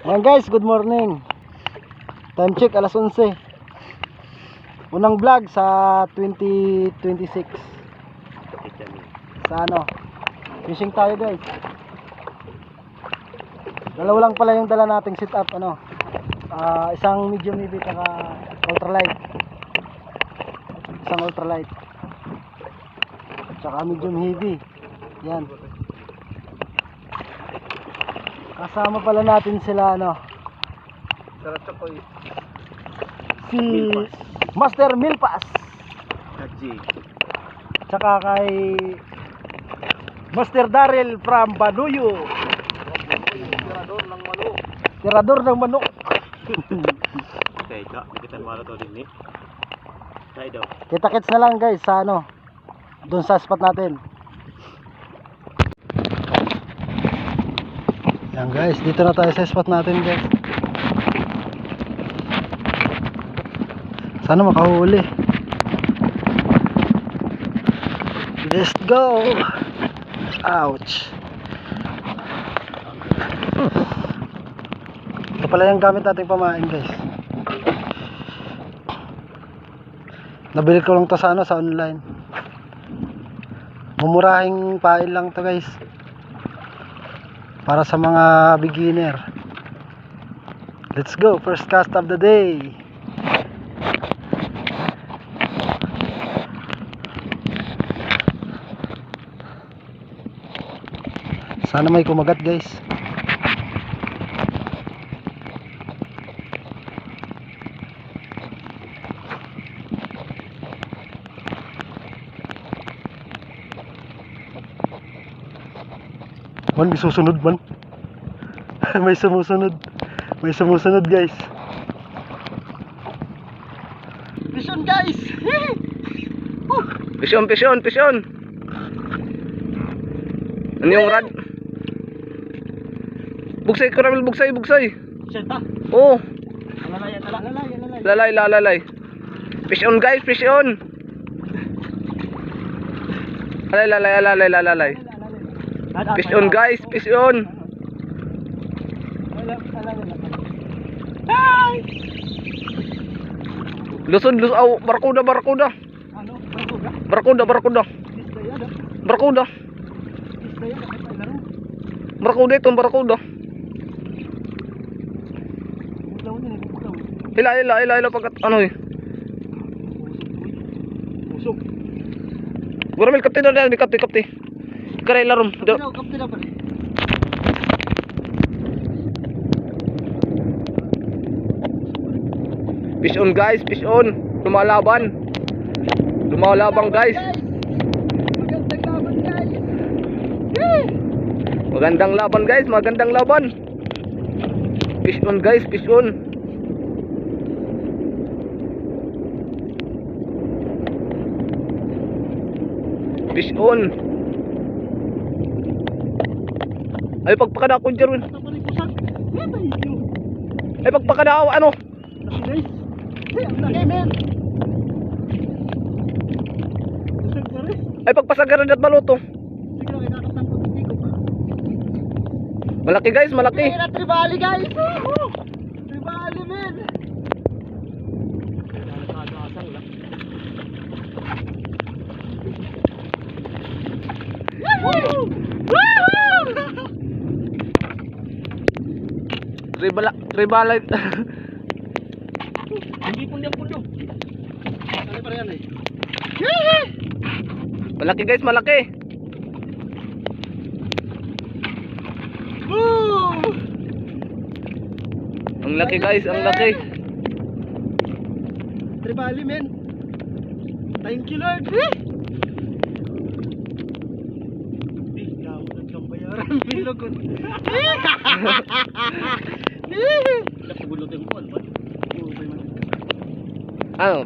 Ayan guys, good morning. Time check alas 11. Unang vlog sa 2026. Sa ano, fishing tayo guys. Dalawa lang pala yung dala nating sit up, ano, isang medium heavy saka ultralight. Isang ultralight saka medium heavy. Yan. Kasama pala natin sila, ano, si Master Milpas, tsaka kay Master Daryl from Banuyo, tirador ng manok. Kita-kits na lang guys sa ano, doon sa spot natin. Yan guys, dito na tayo sa spot natin guys. Sana makahuli. Let's go. Ouch. Ito pala yung gamit nating pamain guys. Nabili ko lang to sa ano, sa online. Mumurahing pain lang to guys, para sa mga beginner. Let's go, first cast of the day. Sana may kumagat guys. Man, may susunod man. May sumusunod. May sumusunod guys. Pisyon guys. Pisyon. Ano yung rad? Bugsay, karamel, bugsay. Senta. Oo. Lalay. Lalay. Pisyon guys, pisyon. Lalay. Pisyon guys, pisyon. Lusod, barkuda. Barkuda itong barkuda. Hila pagkat ano eh. Usok. Guramil kapti na di kapti. Karay larom. Kapti na pala. Fish on guys, fish on. Lumalaban guys. Magandang laban guys. Fish on guys, fish on. Fish on. Ay pagpakada ko dyan. Ay pagpakada ako ano. Ay pagpasagaran at maluto. Malaki guys, malaki. Tribali guys. Tribali men. Tribala. Hindi pundo. Ano pa yan eh? Malaki guys, malaki. Ang laki guys, ang laki. Tribali men. Thank you Lord. Bayaran bilogon. Ano?